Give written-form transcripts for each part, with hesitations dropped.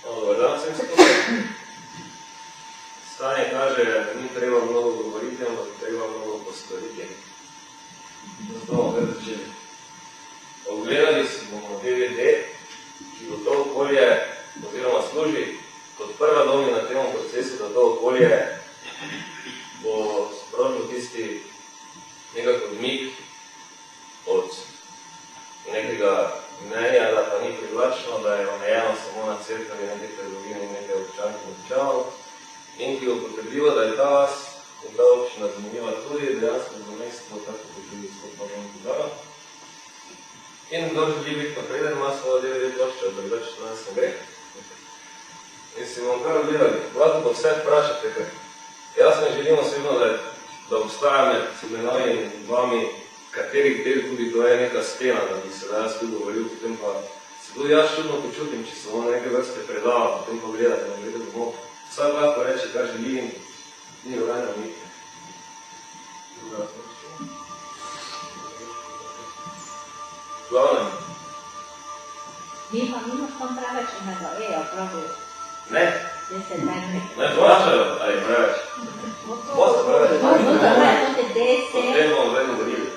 Dobar dan vsem skupaj. Stanje kaže, da ni treba mnogo govoriti, ampak treba mnogo postoriti. Zato bomo kar začeli. Ogledali si bomo DVD, ki bo to okolje oziroma služi kot prva domina temu procesu, da to okolje bo sprožil tisti nekak odmik od nekega mnenja, da pa ni privlačno, da je omejeno samo na cerkvi, nekaj trgovine in nekaj občank in občanov, in ki bo potrebilo, da je ta vas in ta občina zanimiva tudi, dejansko za mesto, tako kot tudi skupaj bom podala. In kdo želi biti napreden, ima svojo DVD ploščo, da drugače danes ne gre. In si bomo kar ogledali. Lahko pa vse vprašate, ker jaz ne želim osebno, da obstaja med menoj in vami, katerih del tudi to je neka stena, da bi se danes tu govoril, potem pa se tudi jaz čudno počutim, če se bomo nekaj vrste predava, potem pa gledate, ne gledate domov. Vsak lahko reče, kar želi in ni vrajno nikaj. Druga spraščina. Glavnem. Nimaš tam preveč enega eja, pravi? Ne. Ne plačajo, ali preveč? Boste preveč? Potem bomo vedno govorili.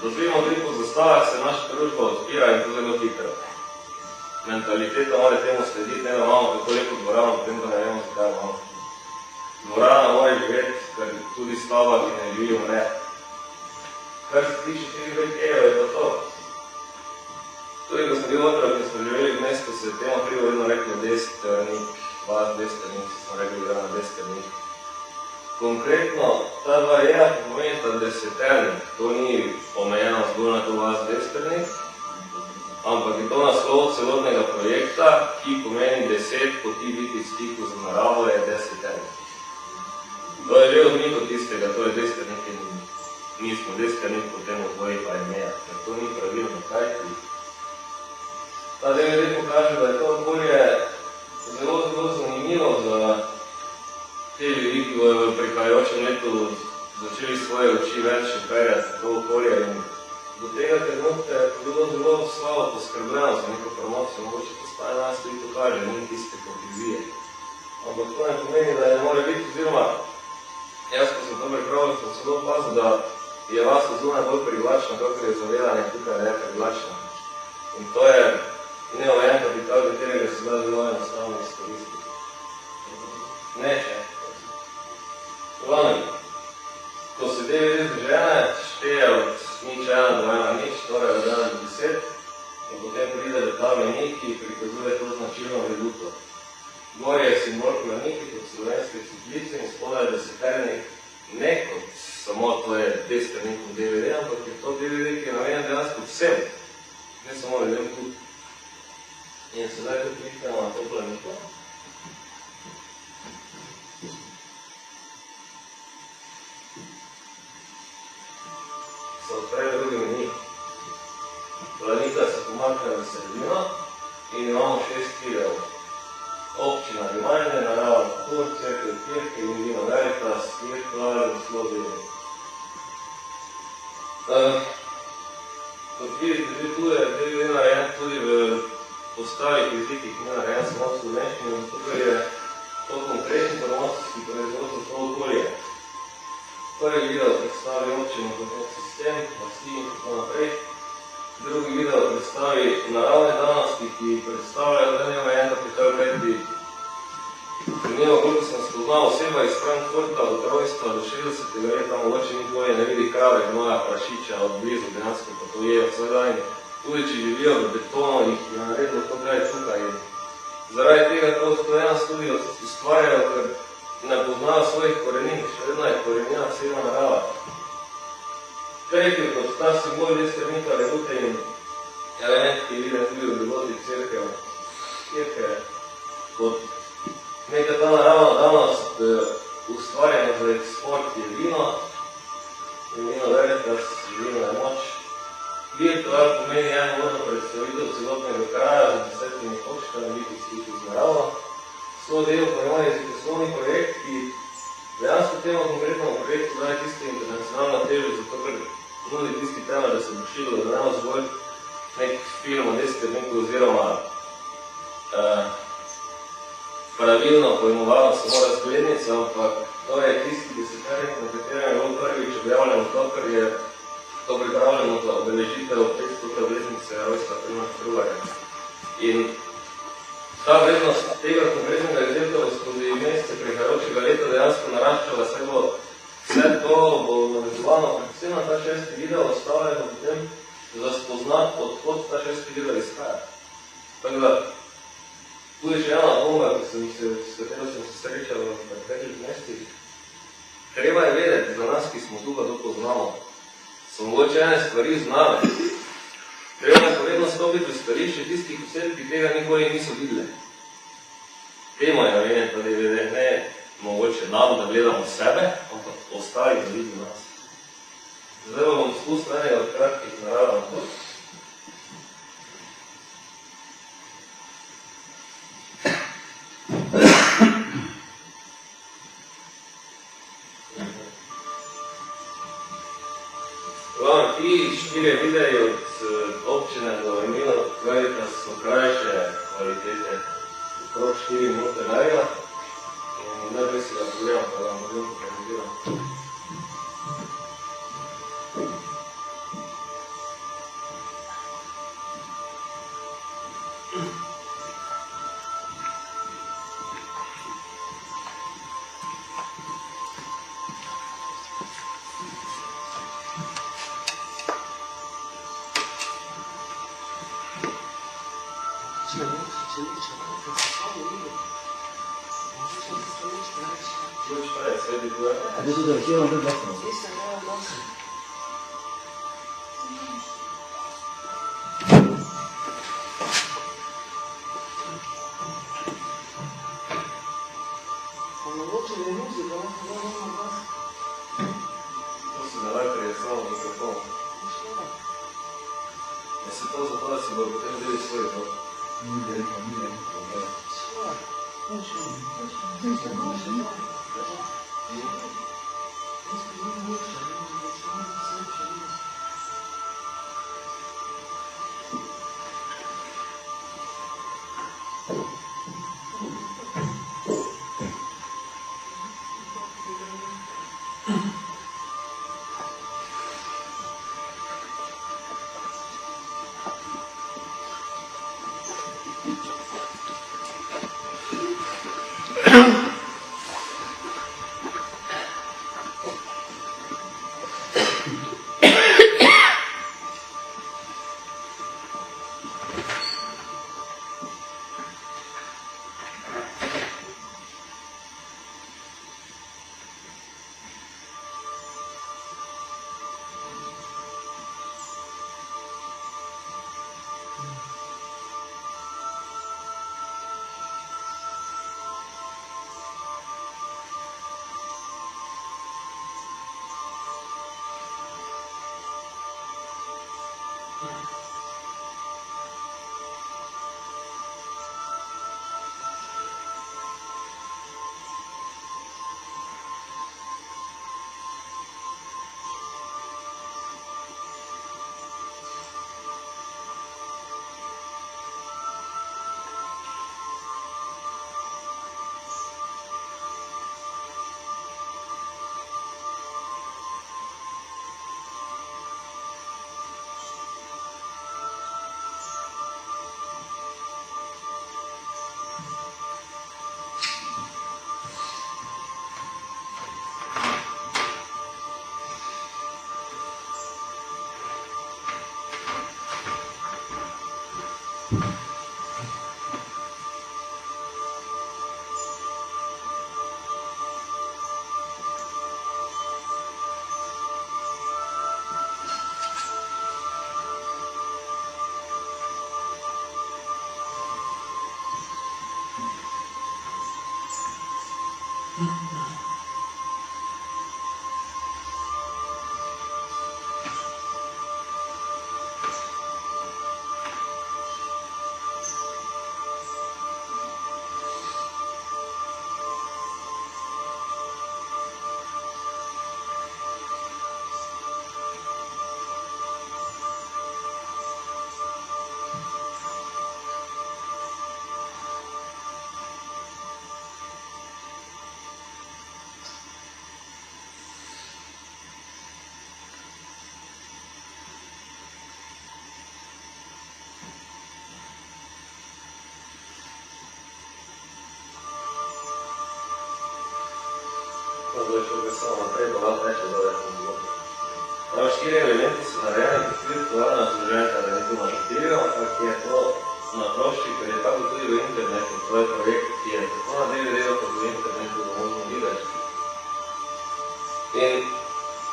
Razvijemo tudi po zastavah, se naša družba odpira in to zelo hitro. Mentaliteta mora temu slediti, ne da imamo tako lepo dvorano, potem da ne vemo, zakaj imamo. Dvorana mora živeti, ker tudi stavba, ki ne živi, umre. Kar se tiče tih vekejev, je pa to. Tudi, ko sem bil otrok, ki smo živeli v mestu, se je temu krivo vedno reklo desternik, vas desternik, si smo rekli, da na desternik. Konkretno, ta dva eja pomenita deseternik, to ni omejeno zgolj na to vas desternik, ampak je to naslov celotnega projekta, ki pomeni 10 poti biti v stiku z naravo, je deseternik. To je že odmik od tistega, to je desternik in mi smo desternik, potem odvoji pa je meja, ker to ni pravilno, kaj ti. Ta DVD pokaže, da je to okolje zelo zanimivo za te ljudi, ki bojo v prihajajočem letu začeli svoje oči več uperjati to okolje in do tega trenutka je bilo zelo slabo poskrbljeno za neko promocijo, mogoče postaje nas tudi to kaže, ni tiste kohezije. Ampak to ne pomeni, da ne more biti, oziroma jaz, ko sem to pripravljal, sem celo opazil, da je vas zunaj bolj privlačna, kakor je zavedanje tukaj ne privlačna. In to je neomejen kapital, katerega se da zelo enostavno izkoristiti. Ne še. Glavnem, ko se DVD zžene, šteje od nič 1 do 1 nič, torej od 1 do 10, in potem pride do ta menik, ki prikazuje to značilno veduto. Gor je simbol planiki kot slovenske ciklice in spodaj je deseternik, ne kot samo to je deseternik v DVD, ampak je to DVD, ki je namenjen dejansko vsem, ne samo ljudem tudi. In sedaj tu kliknemo na to planiko. Se odpre drugi menik. Planika se pomakne v sredino in imamo 6 ciljev. Občina Rimanje, narava kultur, cerkev Kirke in Vino Veritas, virtualno slovje. Kot vidite, že tu je DVD narejen tudi v ostalih jezikih, ni narejen samo v slovenščini, zato ker je to konkretni promocijski proizvod za to okolje. Prvi video predstavi občino kot nek sistem, vlasti in tako naprej. Drugi video predstavi naravne danosti, ki predstavljajo, da nema en kapital, kajti zanimivo, koliko sem spoznal oseba iz Frankfurta od rojstva do 60. leta, mogoče ni tvoje, ne vidi krave, gnoja, prašiča od blizu, dejansko pa to je vsak dan. Tudi če živijo v betonu, jih je naredilo to, kaj je tukaj. Zaradi tega to ena studio ustvarjajo, ker ne poznajo svojih korenin, še vedno je korenina vsega narava. Tretji kot ta simbol desternika vedute in element, ki vidim tudi v drugoti cerkev, Kirke, kot neka ta naravna danost ustvarjena za eksport je vino in Vino Veritas, vino je moč. Virtual pomeni eno vodno predstavitev celotnega kraja z 10 točkami, biti v stiku z naravo. Svoj del pa ima jezikoslovni projekt, ki dejansko temu konkretnemu projektu daje tisto internacionalno težo, zato ker nudi tisti temelj, da se bo širilo, da ne zgolj nek film o deskribniku oziroma pravilno pojmovano samo razglednico, ampak to je tisti deseternik, na katerem je bilo prvič objavljeno to, ker je to pripravljeno za obeležitev 500. obletnice rojstva Primoža Trubarja. In ta vrednost tega konkretnega izdelka skozi mesece prihajajočega leta dejansko naraščala, saj bo vse to bo navezovano predvsem na ta 6. video, ostalo je potem za spoznat, odhod ta 6. video izhaja. Tako da, tu je še ena bomba, s katero sem se srečal v preteklih mestih. Treba je vedeti za nas, ki smo tu, pa to poznamo. So mogoče ene stvari znane. Treba je povedno stopiti v stališče tistih oseb, ki tega nikoli niso videli. Temo je namenjen ta DVD, ne mogoče nam, da gledamo sebe, ampak ostali, da vidi nas. Zdaj bom spustil enega od kratkih narava na to. Ti 4 videi od občine do Emila Caritas so krajše kvalitete, okrog 4 minute najela in najprej si ga pogledam, pa vam bom pokaziral. samo naprej, pa lahko teče dole. Namreč 4 elementi so narejeni, kot virtualna služenka, da ni tu na papirju, ampak je to na plošči, ker je tako tudi v internetu, tvoj projekt, ki je tako na DVD-u, kot v internetu, da možno videti. In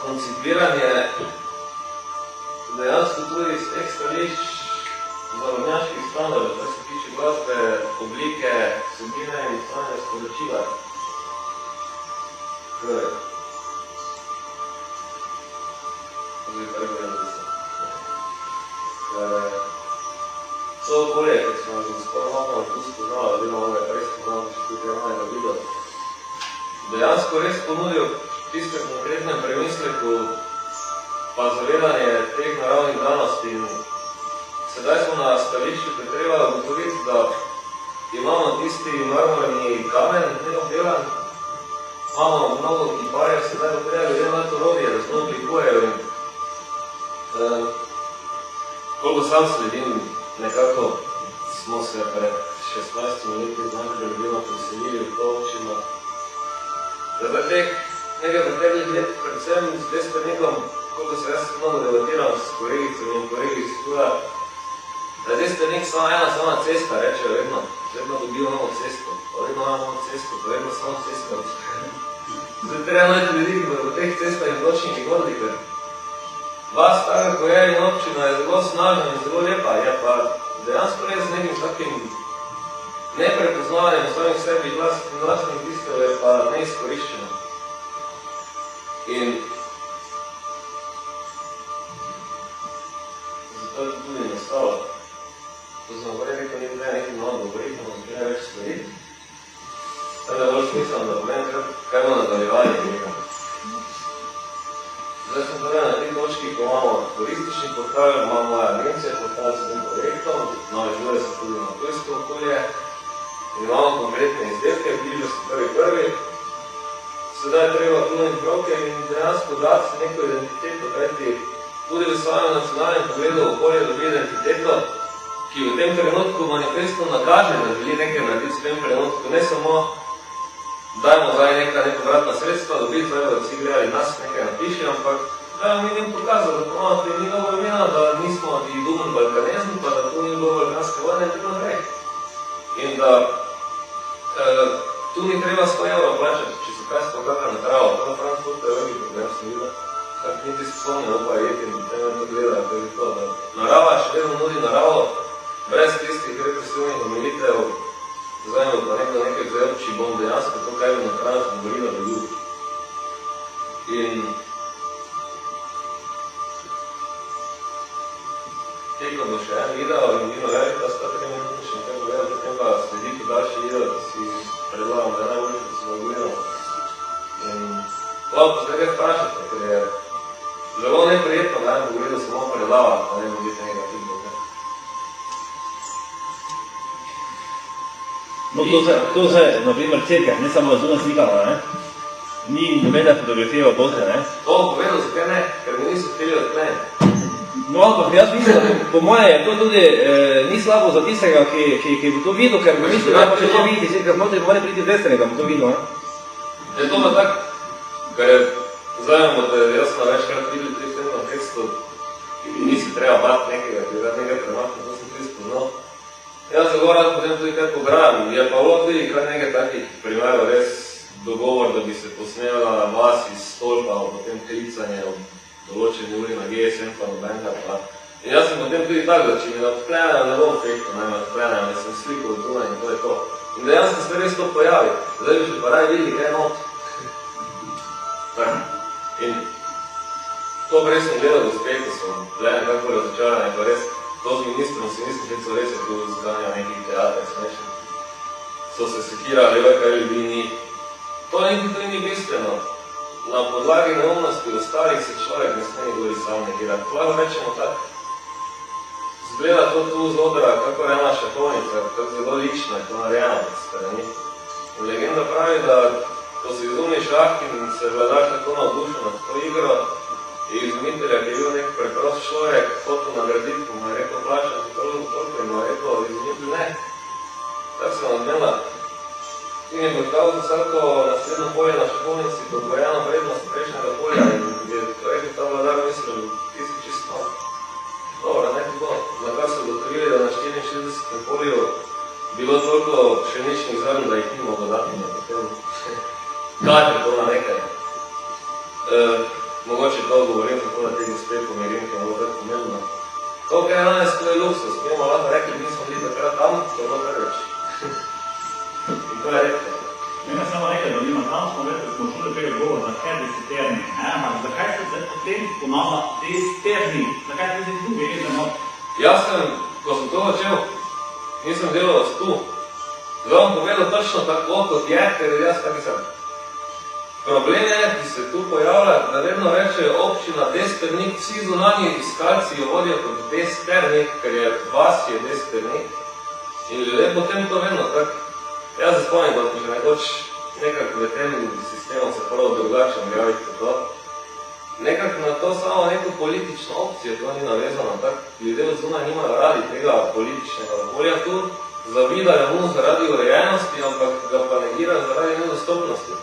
koncipiran je dejansko tudi iz teh stališč zavodnjaških standardov, kar se tiče glasbe, oblike, vsebine in stanja sporočila. So okolje, kot smo že skoro malo tu spoznali, oziroma ga res spoznali, če tudi ravnega video, dejansko res ponudijo tiste konkretne premisleku pa zavedanje teh naravnih danosti. In sedaj smo na stališču, ki treba ugotoviti, da imamo tisti marmorni kamen neobdelan, imamo mnogo kiparjev, sedaj bo treba ljudem na to rodje, da smo oblikujejo in koliko sam sledim, nekako smo se pred 16 leti z našega ljubima preselili v to občino. Zdaj teh nekaj preteklih let, predvsem z Desternikom, koliko se jaz mnogo debatiram s kolegicami in kolegi iz tuja, da je Desternik samo ena sama cesta, rečejo vedno dobijo novo cesto, pa vedno ima novo cesto, pa vedno samo cesta. Zdaj treba najti ljudi, ki bodo v teh cestah in pločniki hodili, ker vas taka, ko je in občina, je zelo snažna in zelo lepa, je pa dejansko res z nekim takim neprepoznavanjem samih sebi vlastnih tistov je pa neizkoriščeno. In zato je tudi nastalo. To sem prej rekel, ni treba nekaj malo govoriti, bomo začeli več stvariti. Tam je bolj smiselno, da povem, kaj bomo nadaljevali nekaj. Zdaj sem torej na tej točki, ko imamo turistični portal, imamo moja agencija, portal s tem projektom, navežuje se tudi na tujsko okolje, in imamo konkretne izdelke, bližje so prvi. Sedaj je treba ponuditi roke in dejansko dati neko identiteto, kajti tudi v svojem nacionalnem pogledu okolje dobi identiteto, ki v tem trenutku manifestno nakaže, da želi nekaj narediti v tem trenutku, ne samo dajmo zdaj neka nepovratna sredstva, dobiti, zdaj bodo vsi gledali nas, nekaj napiši, ampak dajmo mi njim pokazati, da ponovno ni dobro imena, da nismo dumen balkanezmi, pa da tu ni bilo balkanske vojne in tako naprej. In da tu ni treba 100 evrov plačati, če se kaj spokakra na travo, to na Frankfurtu je veliki problem, sem videl. Tak niti se spomnil, pa jeti in te me to gledajo, to je to, da narava še vedno nudi naravo, brez tistih represivnih omilitev, zdaj bo pa nekaj vzel, či bom dejansko to, kaj bo na travo smo govorila dobil. In teko bo še en video in Vino Verita, sta 3 minuti še nekaj povedal, potem pa sledi kot daljši video, da si predlagam, da je najboljše, da se ga gledamo. In lahko zdaj kaj vprašate, ker je zelo neprijetno, da ne bo gledal samo predava, pa ne bo biti nekaj feedbacka. No, to se, naprimer, cerkev, ne samo zunaj slikala, ne? Ni nobene fotografije v bote, ne? To bom povedal, zakaj ne, ker mi niso hteli odkleniti. No, ampak jaz mislim, da po moje je to tudi ni slabo za tistega, ki bo to videl, ker mislim, da pa če to vidi, ker notri bo ne priti Desternik, da bo to videl, ne? Je to pa tak, ker je vzajemo, da jaz sem večkrat videl pri tem kontekstu, nisi treba bati nekega, ki je nekaj premaknil, to sem tudi spoznal. Jaz zelo rad potem tudi kaj pobrajam, je pa bilo tudi kar nekaj takih primerov, res dogovor, da bi se posnela vas iz stolpa, potem klicanje ob določeni uri na GSM pa nobenega pa. In jaz sem potem tudi tak, da če mi odklenajo, ne bom fekto, ne me odklenajo, da sem slikal od zunaj in to je to. In dejansko se res to pojavi, zdaj bi še pa raj videli, kaj je not. In to res sem gledal do spet, ko sem le nekako razočaran, pa res to z ministrom si nisem heco res je tu zganja nekih teatrov smešen. So se sekirali, kaj ljudi ni. To nikoli ni bistveno. Na podlagi neumnosti ostalih se človek ne sme nikoli sam negirati. Lahko rečemo tak. Zgleda to tu z odra, kako je ena šahovnica, kako zelo lična je to narejena pred strani. In legenda pravi, da ko se izumi šah in se vladaš tako navdušen nad to igro, je izumitelja, ki je bil nek preprost človek, hotel nagraditi, ko mu je rekel plačati toliko in mu je rekel izumitelj ne. Tak se nam odmela. in je podkal za vsako naslednjo polje na šahovnici podvojeno vrednost prejšnjega polja in je rekel ta vladar mislil, ti si čisto. Dobro, ne tako. Na kar so gotovili, da na 64. polju bilo toliko pšeničnih zrn, da jih ni moglo dati na potem. Kajte to na nekaj. Mogoče to govorim, tako da te gospe pomirim, ki je bilo tako pomembno. Koliko je danes, to je luksus, mi bomo lahko rekli, mi smo bili takrat tam, to je bilo prvič. In to je rekli. Mene samo nekaj, da nima tam smo rekli, smo šli tega govor, zakaj deseterni, ampak zakaj se zdaj potem ponavlja deseterni, zakaj te zdaj druge idemo? Jaz sem, ko sem to začel, nisem delal tu. Zdaj vam povedal točno tako, kot je, ker jaz taki sem. Problem je, ki se tu pojavlja, da vedno rečejo občina Desternik, vsi zunanji iskalci jo vodijo kot Desternik, ker je vas je Desternik. In ljudje potem to vedno tako. Jaz se spomnim, da že nekoč nekako v tem sistemu se pravo drugače objaviti kot to. Nekako na to samo neko politično opcijo, to ni navezano, tako ljudje od zunaj nimajo radi tega političnega okolja tu, zavidajo mu zaradi urejenosti, ampak ga pa negirajo zaradi nedostopnosti.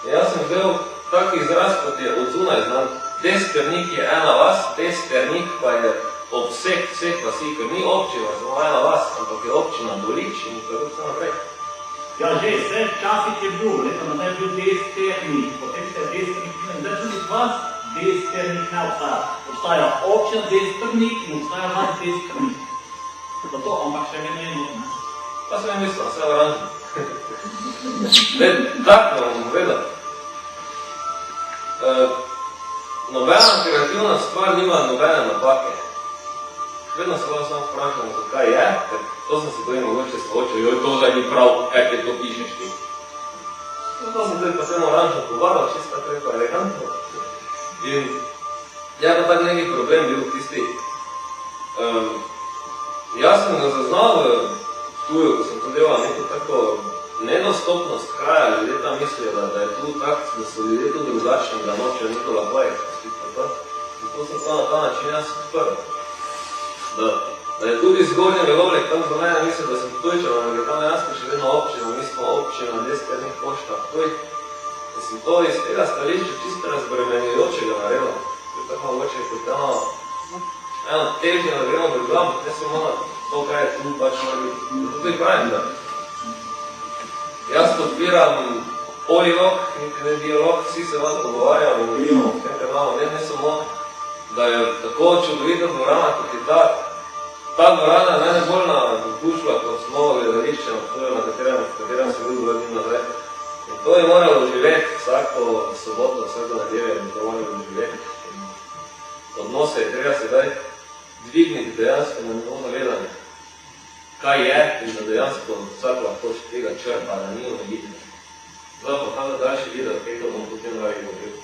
In jaz sem vzel tak izraz, kot je od zunaj znan. Desternik je ena vas, Desternik pa je obseg vseh vasi, ker ni občina, samo ena vas, ampak je občina Dolič in tako vse naprej. Ja, že, vse časih je bil, leto nazaj je bil Desternik, potem se je Desternik, zdaj tudi vas Desternik ne obstaja. Obstaja občina Desternik in obstaja vas Desternik. Zato, ampak še vedno je notno. Pa sem jim mislil, vse oranžno. Tako vam povedal. Nobena kreativna stvar nima nobene napake. Vedno se lahko samo vprašamo, zakaj je, ker to sem se tudi mogoče soočil, joj, to zdaj ni prav, kaj te to pišeš ti. To sem tudi pa sem oranžno povaral, čisto tako je pa elegantno. In je pa tak neki problem bil tisti. Jaz sem ga zaznal v tuju, ko sem to delal neko tako nedostopnost kraja, ljudje tam mislijo, da je tu tak, da so ljudje tu drugačni, da nočejo Nikola Bajek. In to sem pa na ta način jaz odprl. Da je tudi zgornji Velovlek tam za mene misli, da sem Ptujčan, ampak je tam jasno še vedno občina, mi smo občina Desternik Pošta Ptuj. In sem to iz tega stališča čisto razbremenjujočega naredil. To je tako mogoče kot eno težnje, da gremo drugam, ne samo na to, kaj je tu pač mora biti. Zato tudi pravim, da jaz podpiram polilog, ne dialog, vsi se vas pogovarjamo in govorimo o tem, kaj imamo, ne samo, da je tako čudovita dvorana, kot je ta. Ta dvorana je najbolj napušla, kot smo gledališče, na katerem se bil 2 dni nazaj. In to je moralo živeti vsako soboto, vsako nedeljo, in to moralo živeti. Odnose je treba sedaj dvigniti dejansko na nivo zavedanja. Kaj je in da dejansko vsak lahko tega črpa, da ni omejitve. Zdaj pa tam da daljši video, kaj to bom potem radi govoril.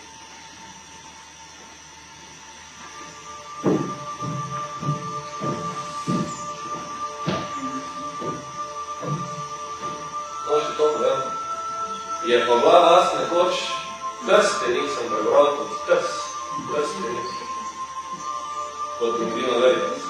No, še to povem. Je pa bila vas nekoč Trstenik, sem prebral kot Trstenik. Kot Vino Veritas.